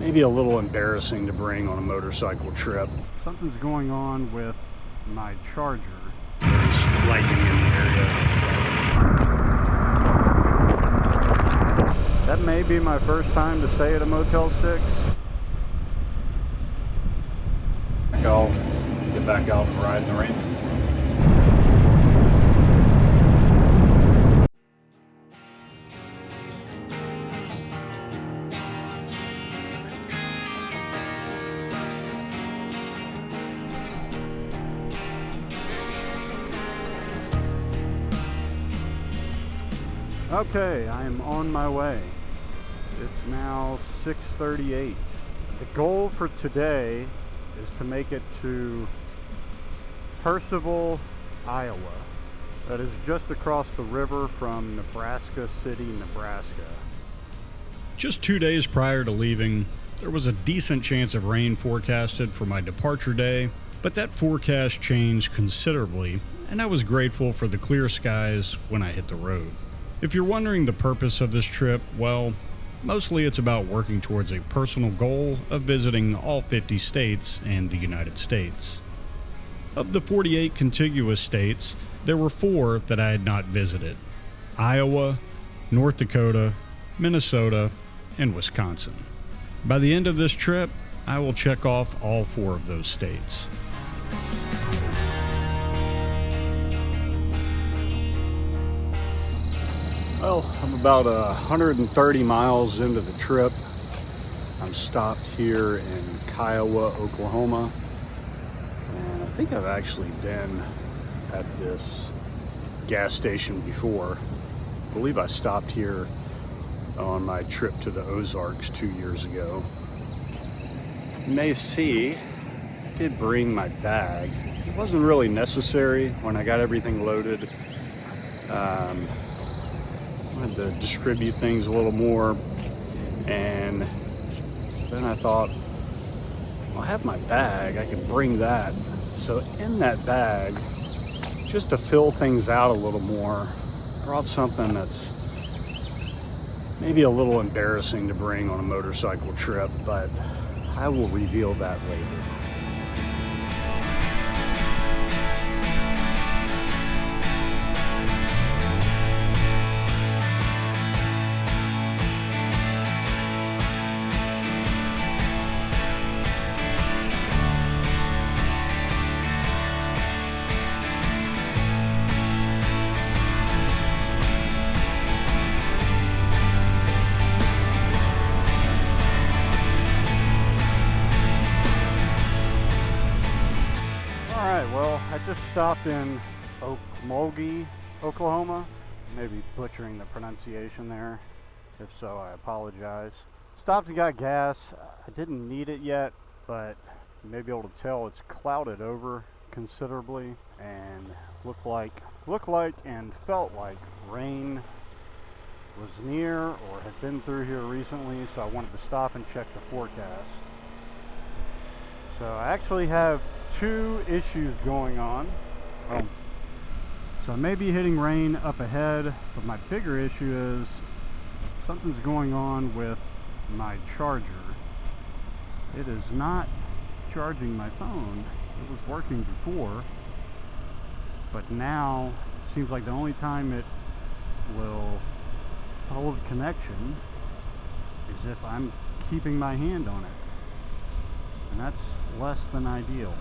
maybe a little embarrassing to bring on a motorcycle trip. Something's going on with my charger. There's lightning in the area. That may be my first time to stay at a Motel 6. I'll get back out and ride in the rain. Okay, I am on my way. It's now 6:38. The goal for today is to make it to Percival, Iowa. That is just across the river from Nebraska City, Nebraska. Just 2 days prior to leaving, there was a decent chance of rain forecasted for my departure day, but that forecast changed considerably, and I was grateful for the clear skies when I hit the road. If you're wondering the purpose of this trip, well, mostly it's about working towards a personal goal of visiting all 50 states and the United States. Of the 48 contiguous states, there were 4 that I had not visited: Iowa, North Dakota, Minnesota, and Wisconsin. By the end of this trip, I will check off all 4 of those states. Well, I'm about 130 miles into the trip. I'm stopped here in Kiowa, Oklahoma. And I think I've actually been at this gas station before. I believe I stopped here on my trip to the Ozarks 2 years ago. You may see, I did bring my bag. It wasn't really necessary when I got everything loaded. I wanted to distribute things a little more, and so then I thought, I'll have my bag, I can bring that. So in that bag, just to fill things out a little more, I brought something that's maybe a little embarrassing to bring on a motorcycle trip, but I will reveal that later. Well, I just stopped in Okmulgee, Oklahoma. Maybe butchering the pronunciation there. If so, I apologize. Stopped and got gas. I didn't need it yet, but you may be able to tell it's clouded over considerably and looked like and felt like rain was near or had been through here recently, so I wanted to stop and check the forecast. So I actually have 2 issues going on. So I may be hitting rain up ahead, but my bigger issue is something's going on with my charger. It is not charging my phone. It was working before, but now it seems like the only time it will hold connection is if I'm keeping my hand on it. And that's less than ideal.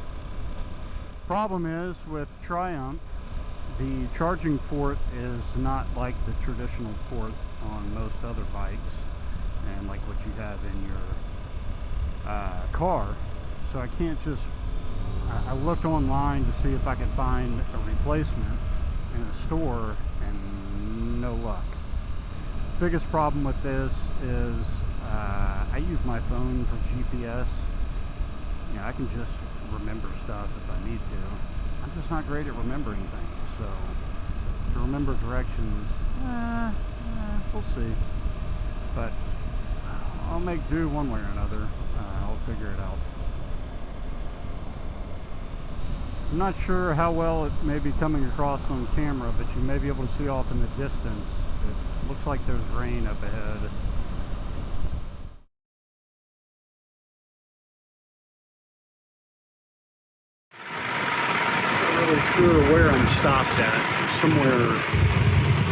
Problem is, with Triumph, the charging port is not like the traditional port on most other bikes and like what you have in your car. So I can't just, I looked online to see if I could find a replacement in a store, and no luck. Biggest problem with this is I use my phone for GPS. You know, I can just remember stuff if I need to. I'm just not great at remembering things, so to remember directions, we'll see. But I'll make do one way or another. I'll figure it out. I'm not sure how well it may be coming across on camera, but you may be able to see off in the distance. It looks like there's rain up ahead. entirely sure where I'm stopped at. Somewhere,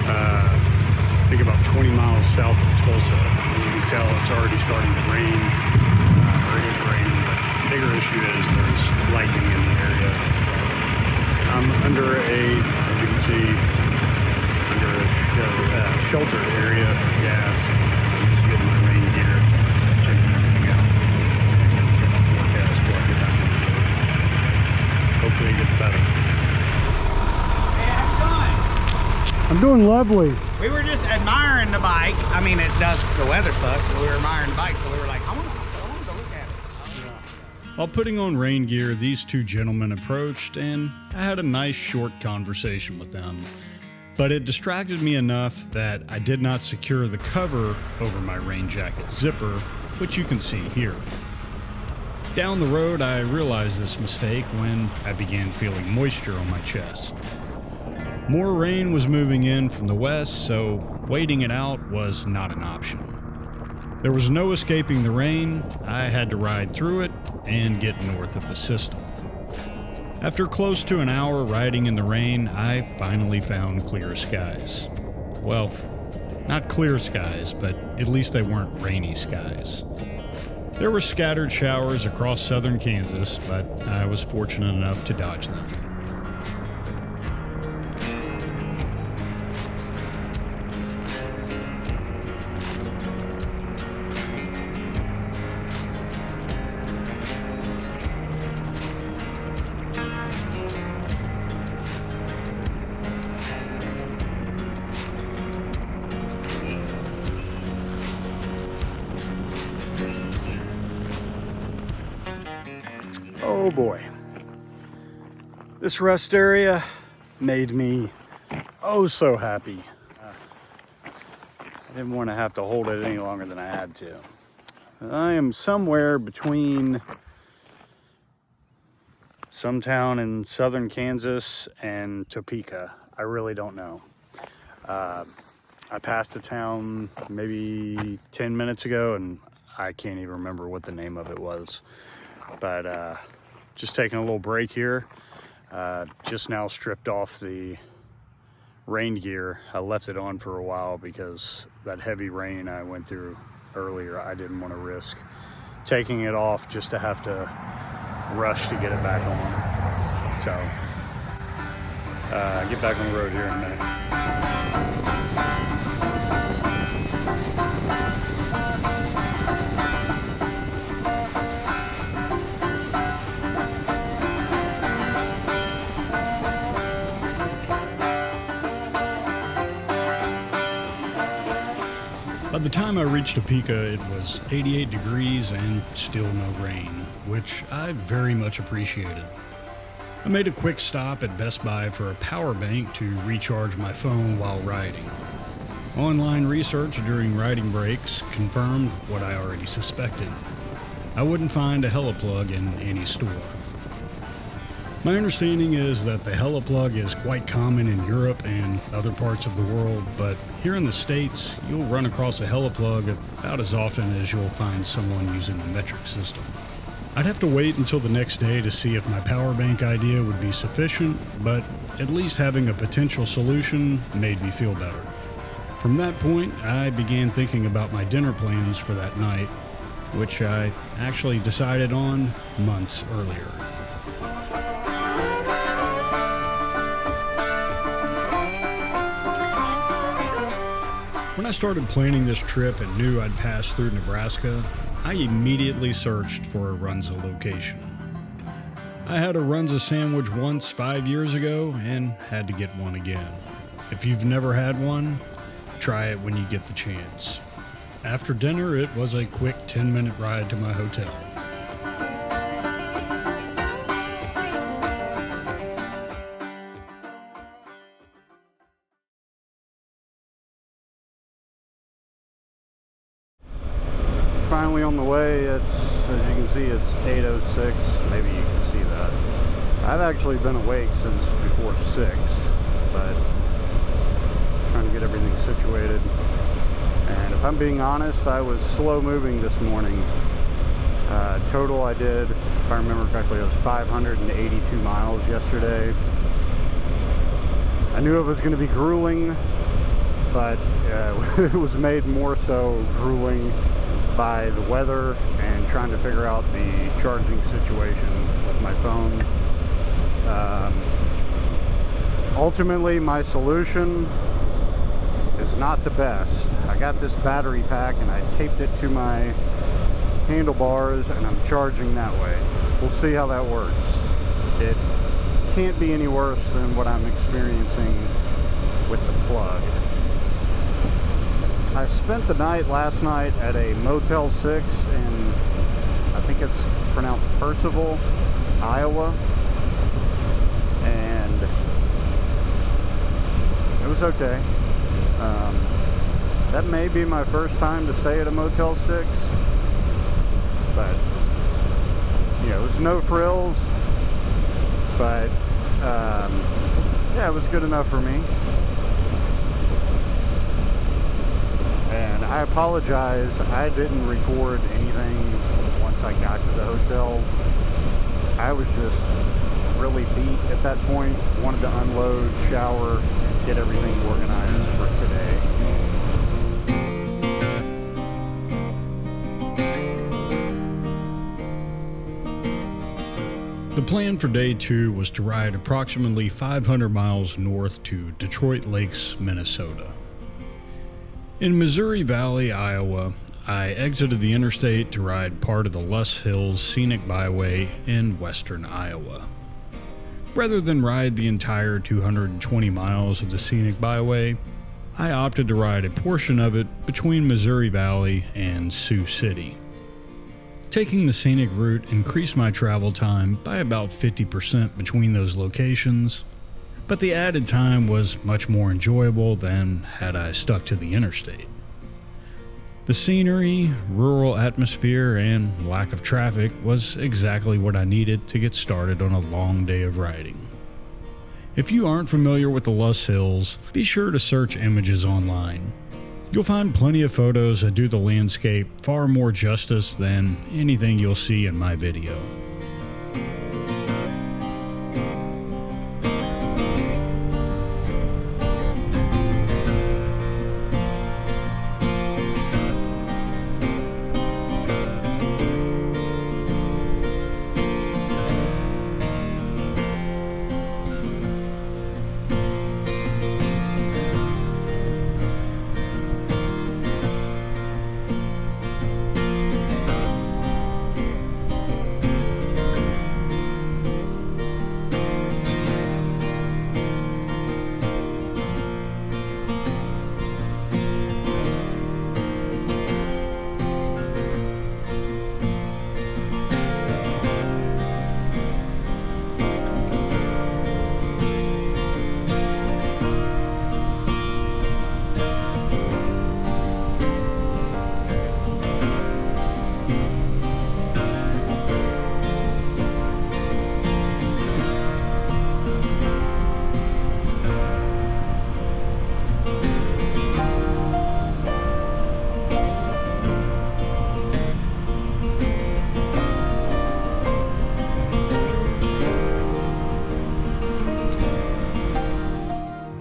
I think about 20 miles south of Tulsa. You can tell it's already starting to rain, or it is raining. But the bigger issue is there's lightning in the area. I'm under as you can see, under a sheltered area for gas. I'm just getting my rain gear, checking everything out. Check my forecast before I get back on the road. Hopefully it gets better. Hey, how you doing? I'm doing lovely. We were just admiring the bike. I mean, the weather sucks, but we were admiring the bike, so we were like, I want to go look at it. While putting on rain gear, these two gentlemen approached, and I had a nice short conversation with them. But it distracted me enough that I did not secure the cover over my rain jacket zipper, which you can see here. Down the road, I realized this mistake when I began feeling moisture on my chest. More rain was moving in from the west, so waiting it out was not an option. There was no escaping the rain. I had to ride through it and get north of the system. After close to an hour riding in the rain, I finally found clear skies. Well, not clear skies, but at least they weren't rainy skies. There were scattered showers across southern Kansas, but I was fortunate enough to dodge them. Oh boy, this rest area made me oh so happy. I didn't want to have to hold it any longer than I had to. I am somewhere between some town in southern Kansas and Topeka. I really don't know. I passed a town maybe 10 minutes ago and I can't even remember what the name of it was. But just taking a little break here. Just now stripped off the rain gear. I left it on for a while because that heavy rain I went through earlier, I didn't want to risk taking it off just to have to rush to get it back on. So, get back on the road here in a minute. By the time I reached Topeka, it was 88 degrees and still no rain, which I very much appreciated. I made a quick stop at Best Buy for a power bank to recharge my phone while riding. Online research during riding breaks confirmed what I already suspected. I wouldn't find a heliplug in any store. My understanding is that the heliplug is quite common in Europe and other parts of the world, but here in the States, you'll run across a heliplug about as often as you'll find someone using the metric system. I'd have to wait until the next day to see if my power bank idea would be sufficient, but at least having a potential solution made me feel better. From that point, I began thinking about my dinner plans for that night, which I actually decided on months earlier. When I started planning this trip and knew I'd pass through Nebraska, I immediately searched for a Runza location. I had a Runza sandwich once 5 years ago and had to get one again. If you've never had one, try it when you get the chance. After dinner, it was a quick 10-minute ride to my hotel. Finally on the way. It's, as you can see, it's 8:06. Maybe you can see that. I've actually been awake since before 6, but trying to get everything situated. And if I'm being honest, I was slow moving this morning. Total I did, if I remember correctly, it was 582 miles yesterday. I knew it was going to be grueling, but it was made more so grueling by the weather and trying to figure out the charging situation with my phone. Ultimately, my solution is not the best. I got this battery pack and I taped it to my handlebars and I'm charging that way. We'll see how that works. It can't be any worse than what I'm experiencing with the plug. I spent the night last night at a Motel 6 in, I think it's pronounced Percival, Iowa, and it was okay. That may be my first time to stay at a Motel 6, but it was no frills, but yeah, it was good enough for me. And I apologize, I didn't record anything once I got to the hotel. I was just really beat at that point, wanted to unload, shower, and get everything organized for today. The plan for day 2 was to ride approximately 500 miles north to Detroit Lakes, Minnesota. In Missouri Valley, Iowa, I exited the interstate to ride part of the Les Hills Scenic Byway in western Iowa. Rather than ride the entire 220 miles of the Scenic Byway, I opted to ride a portion of it between Missouri Valley and Sioux City. Taking the scenic route increased my travel time by about 50% between those locations, but the added time was much more enjoyable than had I stuck to the interstate. The scenery, rural atmosphere, and lack of traffic was exactly what I needed to get started on a long day of riding. If you aren't familiar with the Les Hills, be sure to search images online. You'll find plenty of photos that do the landscape far more justice than anything you'll see in my video.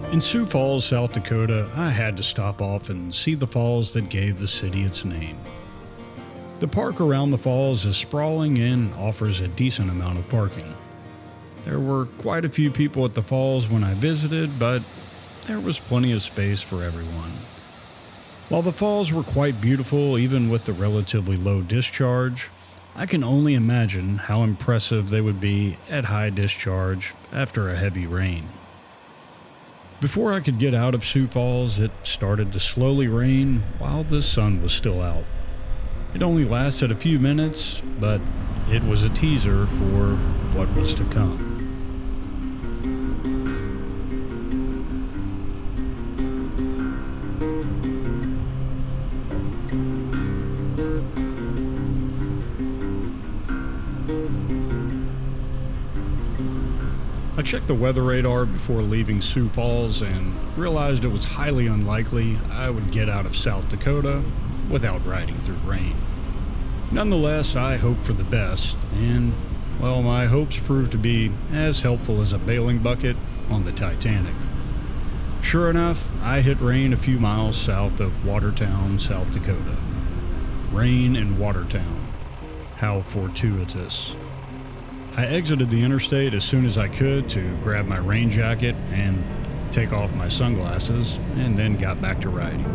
In Sioux Falls, South Dakota, I had to stop off and see the falls that gave the city its name. The park around the falls is sprawling and offers a decent amount of parking. There were quite a few people at the falls when I visited, but there was plenty of space for everyone. While the falls were quite beautiful even with the relatively low discharge, I can only imagine how impressive they would be at high discharge after a heavy rain. Before I could get out of Sioux Falls, it started to slowly rain while the sun was still out. It only lasted a few minutes, but it was a teaser for what was to come. I checked the weather radar before leaving Sioux Falls and realized it was highly unlikely I would get out of South Dakota without riding through rain. Nonetheless, I hoped for the best, and, well, my hopes proved to be as helpful as a bailing bucket on the Titanic. Sure enough, I hit rain a few miles south of Watertown, South Dakota. Rain in Watertown. How fortuitous. I exited the interstate as soon as I could to grab my rain jacket and take off my sunglasses, and then got back to riding.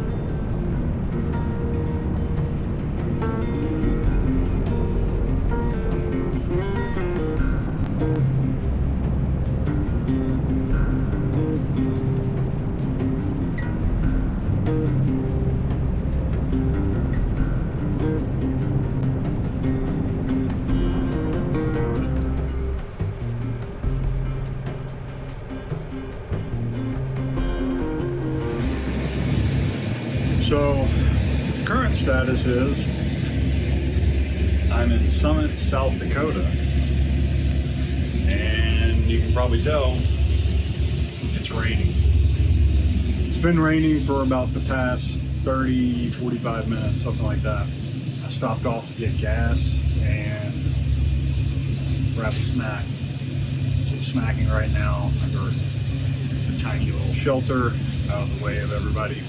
So, the current status is I'm in Summit, South Dakota, and you can probably tell it's raining. It's been raining for about the past 30, 45 minutes, something like that. I stopped off to get gas and grab a snack. So I'm snacking right now under a tiny little shelter out of the way of everybody.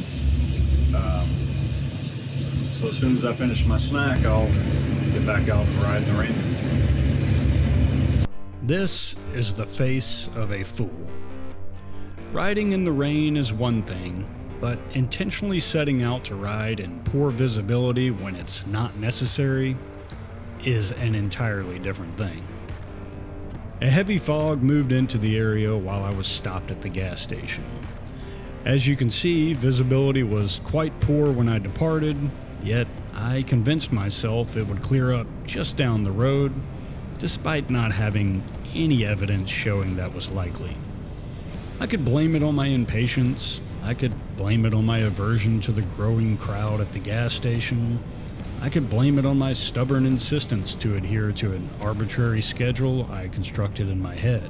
So as soon as I finish my snack, I'll get back out and ride in the rain. This is the face of a fool. Riding in the rain is one thing, but intentionally setting out to ride in poor visibility when it's not necessary is an entirely different thing. A heavy fog moved into the area while I was stopped at the gas station. As you can see, visibility was quite poor when I departed, yet I convinced myself it would clear up just down the road, despite not having any evidence showing that was likely. I could blame it on my impatience, I could blame it on my aversion to the growing crowd at the gas station, I could blame it on my stubborn insistence to adhere to an arbitrary schedule I constructed in my head.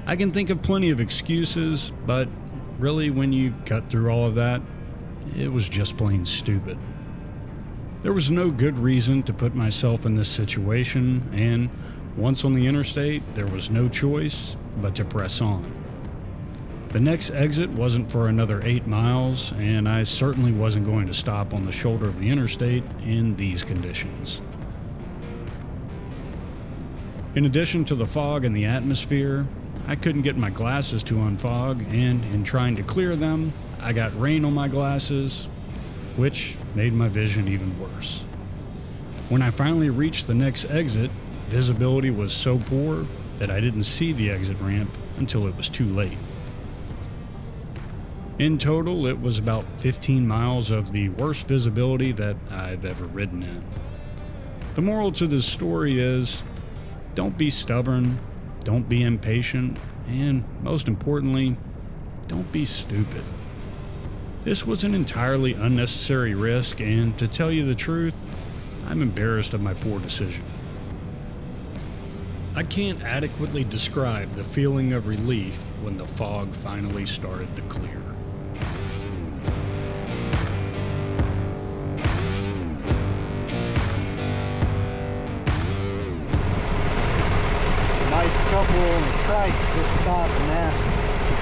I can think of plenty of excuses, but really, when you cut through all of that, it was just plain stupid. There was no good reason to put myself in this situation, and once on the interstate, there was no choice but to press on. The next exit wasn't for another 8 miles, and I certainly wasn't going to stop on the shoulder of the interstate in these conditions. In addition to the fog and the atmosphere, I couldn't get my glasses to unfog, and in trying to clear them, I got rain on my glasses, which made my vision even worse. When I finally reached the next exit, visibility was so poor that I didn't see the exit ramp until it was too late. In total, it was about 15 miles of the worst visibility that I've ever ridden in. The moral to this story is, don't be stubborn, don't be impatient, and most importantly, don't be stupid. This was an entirely unnecessary risk, and to tell you the truth, I'm embarrassed of my poor decision. I can't adequately describe the feeling of relief when the fog finally started to clear. Nice couple on the trike just stopped and asked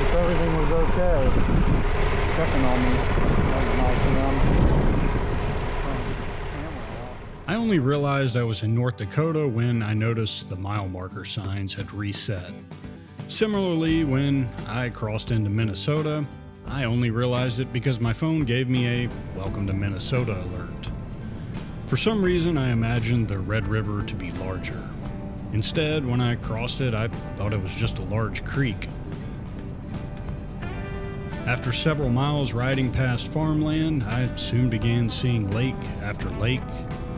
if everything was okay. Checking on me. That was nice of them. I only realized I was in North Dakota when I noticed the mile marker signs had reset. Similarly, when I crossed into Minnesota, I only realized it because my phone gave me a "Welcome to Minnesota" alert. For some reason, I imagined the Red River to be larger. Instead, when I crossed it, I thought it was just a large creek. After several miles riding past farmland, I soon began seeing lake after lake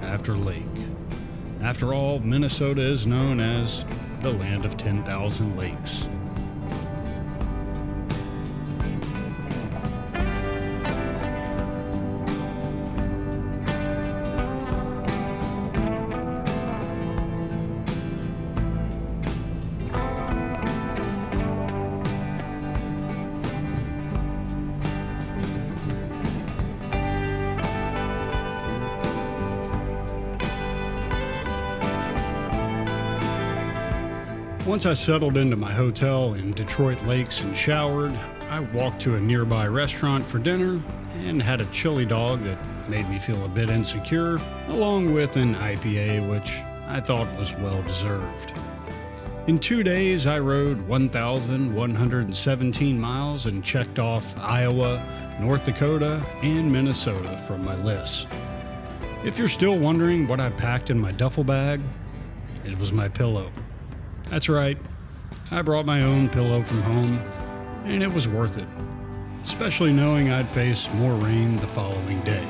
after lake. After all, Minnesota is known as the land of 10,000 lakes. Once I settled into my hotel in Detroit Lakes and showered, I walked to a nearby restaurant for dinner and had a chili dog that made me feel a bit insecure, along with an IPA, which I thought was well deserved. In 2 days, I rode 1,117 miles and checked off Iowa, North Dakota, and Minnesota from my list. If you're still wondering what I packed in my duffel bag, it was my pillow. That's right, I brought my own pillow from home, and it was worth it, especially knowing I'd face more rain the following day.